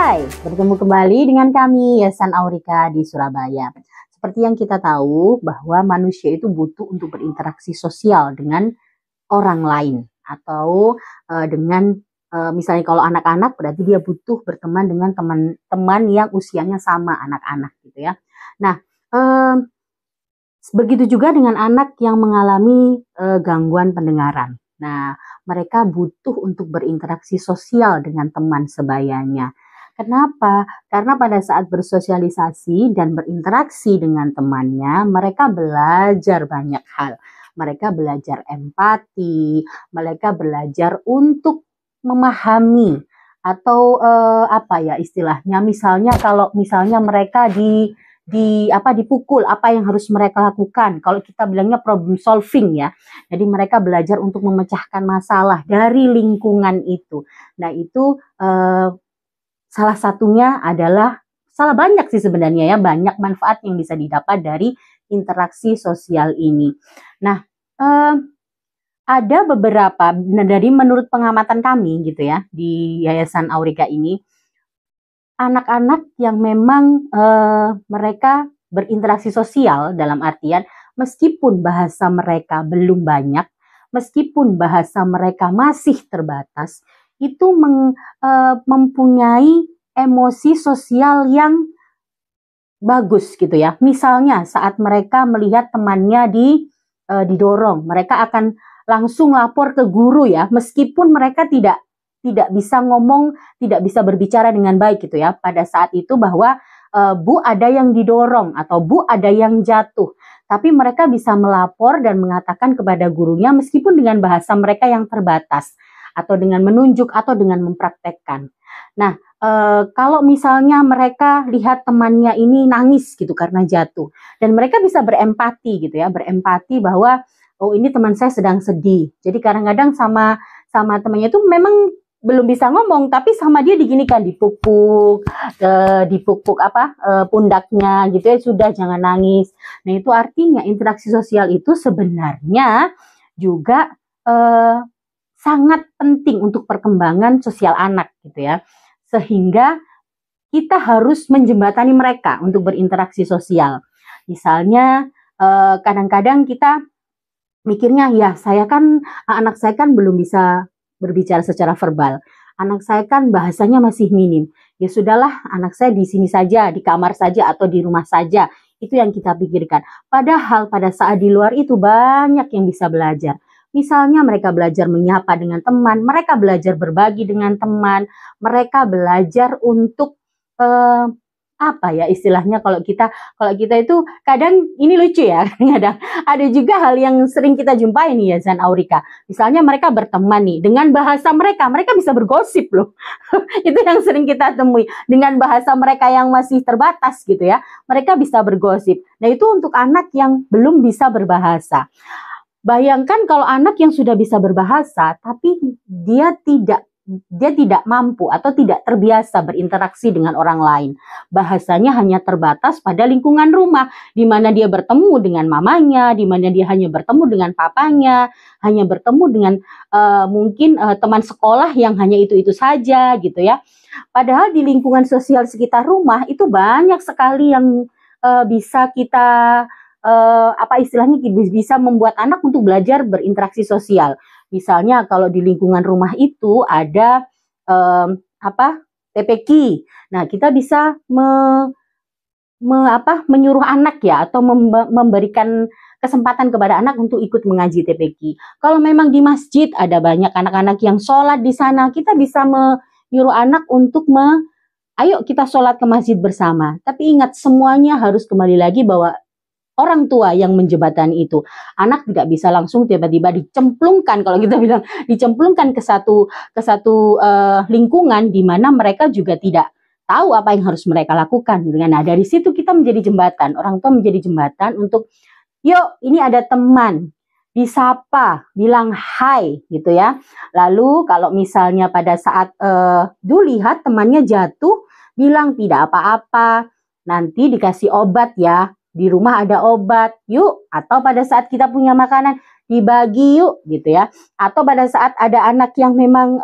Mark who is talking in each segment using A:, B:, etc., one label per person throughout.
A: Hai, bertemu kembali dengan kami Yayasan Aurika di Surabaya. Seperti yang kita tahu bahwa manusia itu butuh untuk berinteraksi sosial dengan orang lain atau dengan misalnya kalau anak-anak berarti dia butuh berteman dengan teman-teman yang usianya sama anak-anak gitu ya. Nah, begitu juga dengan anak yang mengalami gangguan pendengaran. Nah, mereka butuh untuk berinteraksi sosial dengan teman sebayanya. Kenapa? Karena pada saat bersosialisasi dan berinteraksi dengan temannya, mereka belajar banyak hal. Mereka belajar empati, mereka belajar untuk memahami atau apa ya istilahnya. Misalnya kalau misalnya mereka dipukul, apa yang harus mereka lakukan. Kalau kita bilangnya problem solving ya. Jadi mereka belajar untuk memecahkan masalah dari lingkungan itu. Nah, itu salah satunya adalah, salah banyak sih sebenarnya ya, banyak manfaat yang bisa didapat dari interaksi sosial ini. Nah, ada beberapa dari menurut pengamatan kami gitu ya di Yayasan Aurika ini, anak-anak yang memang mereka berinteraksi sosial dalam artian meskipun bahasa mereka belum banyak, meskipun bahasa mereka masih terbatas, itu mempunyai emosi sosial yang bagus gitu ya. Misalnya saat mereka melihat temannya didorong, mereka akan langsung lapor ke guru ya, meskipun mereka tidak bisa ngomong, tidak bisa berbicara dengan baik gitu ya. Pada saat itu bahwa Bu ada yang didorong atau Bu ada yang jatuh. Tapi mereka bisa melapor dan mengatakan kepada gurunya meskipun dengan bahasa mereka yang terbatas atau dengan menunjuk atau dengan mempraktekkan. Nah, kalau misalnya mereka lihat temannya ini nangis gitu karena jatuh dan mereka bisa berempati gitu ya, berempati bahwa oh ini teman saya sedang sedih. Jadi kadang-kadang sama temannya itu memang belum bisa ngomong, tapi sama dia diginikan, dipupuk pundaknya gitu ya, sudah jangan nangis. Nah, itu artinya interaksi sosial itu sebenarnya juga sangat penting untuk perkembangan sosial anak gitu ya. Sehingga kita harus menjembatani mereka untuk berinteraksi sosial. Misalnya kadang-kadang kita mikirnya ya anak saya kan belum bisa berbicara secara verbal. Anak saya kan bahasanya masih minim. Ya sudahlah, anak saya di sini saja, di kamar saja atau di rumah saja. Itu yang kita pikirkan. Padahal pada saat di luar itu banyak yang bisa belajar. Misalnya mereka belajar menyapa dengan teman, mereka belajar berbagi dengan teman, mereka belajar untuk apa ya istilahnya, kalau kita itu kadang ini lucu ya, kadang ada juga hal yang sering kita jumpai nih ya Yayasan Aurika. Misalnya mereka berteman nih dengan bahasa mereka bisa bergosip loh. Itu yang sering kita temui, dengan bahasa mereka yang masih terbatas gitu ya, mereka bisa bergosip. Nah, itu untuk anak yang belum bisa berbahasa. Bayangkan kalau anak yang sudah bisa berbahasa, tapi dia tidak mampu atau tidak terbiasa berinteraksi dengan orang lain. Bahasanya hanya terbatas pada lingkungan rumah, di mana dia bertemu dengan mamanya, di mana dia hanya bertemu dengan papanya, hanya bertemu dengan mungkin teman sekolah yang hanya itu-itu saja gitu ya. Padahal di lingkungan sosial sekitar rumah itu banyak sekali yang bisa kita bisa membuat anak untuk belajar berinteraksi sosial. Misalnya kalau di lingkungan rumah itu ada TPQ. Nah, kita bisa menyuruh anak ya, atau memberikan kesempatan kepada anak untuk ikut mengaji TPQ. Kalau memang di masjid ada banyak anak-anak yang sholat di sana, kita bisa menyuruh anak untuk ayo kita sholat ke masjid bersama. Tapi ingat, semuanya harus kembali lagi bahwa orang tua yang menjembatani itu. Anak tidak bisa langsung tiba-tiba dicemplungkan, kalau kita bilang dicemplungkan ke satu lingkungan di mana mereka juga tidak tahu apa yang harus mereka lakukan. Nah, dari situ kita menjadi jembatan, orang tua menjadi jembatan untuk, yuk ini ada teman, disapa, bilang hai gitu ya. Lalu kalau misalnya pada saat lihat temannya jatuh, bilang tidak apa-apa, nanti dikasih obat ya. Di rumah ada obat, yuk. Atau pada saat kita punya makanan, dibagi yuk gitu ya. Atau pada saat ada anak yang memang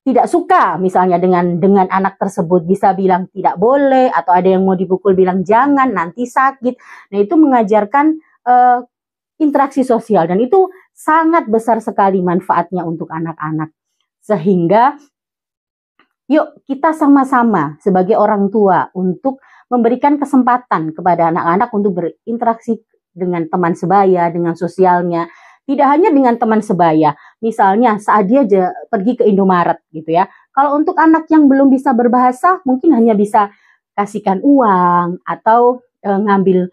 A: tidak suka misalnya dengan anak tersebut, bisa bilang tidak boleh, atau ada yang mau dipukul bilang jangan, nanti sakit. Nah, itu mengajarkan interaksi sosial, dan itu sangat besar sekali manfaatnya untuk anak-anak. Sehingga yuk kita sama-sama sebagai orang tua untuk memberikan kesempatan kepada anak-anak untuk berinteraksi dengan teman sebaya, dengan sosialnya. Tidak hanya dengan teman sebaya, misalnya saat dia pergi ke Indomaret gitu ya. Kalau untuk anak yang belum bisa berbahasa, mungkin hanya bisa kasihkan uang atau mengambil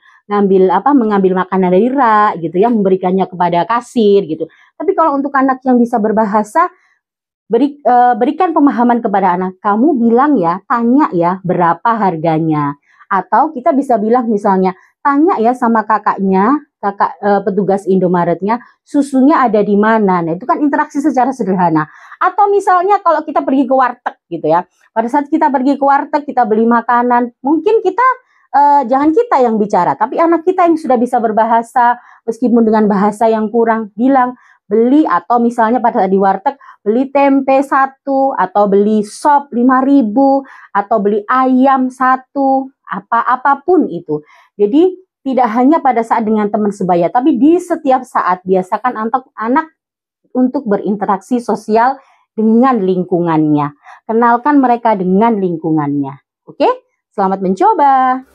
A: makanan dari rak gitu ya, memberikannya kepada kasir gitu. Tapi kalau untuk anak yang bisa berbahasa, berikan pemahaman kepada anak, kamu bilang ya, tanya ya berapa harganya. Atau kita bisa bilang misalnya, tanya ya sama kakaknya, kakak petugas Indomaretnya, susunya ada di mana. Nah, itu kan interaksi secara sederhana. Atau misalnya kalau kita pergi ke warteg gitu ya, pada saat kita pergi ke warteg, kita beli makanan, mungkin kita jangan kita yang bicara, tapi anak kita yang sudah bisa berbahasa, meskipun dengan bahasa yang kurang, bilang beli, atau misalnya pada di warteg beli tempe 1, atau beli sop 5.000, atau beli ayam 1, apapun itu. Jadi tidak hanya pada saat dengan teman sebaya, tapi di setiap saat biasakan anak untuk berinteraksi sosial dengan lingkungannya. Kenalkan mereka dengan lingkungannya. Oke, selamat mencoba.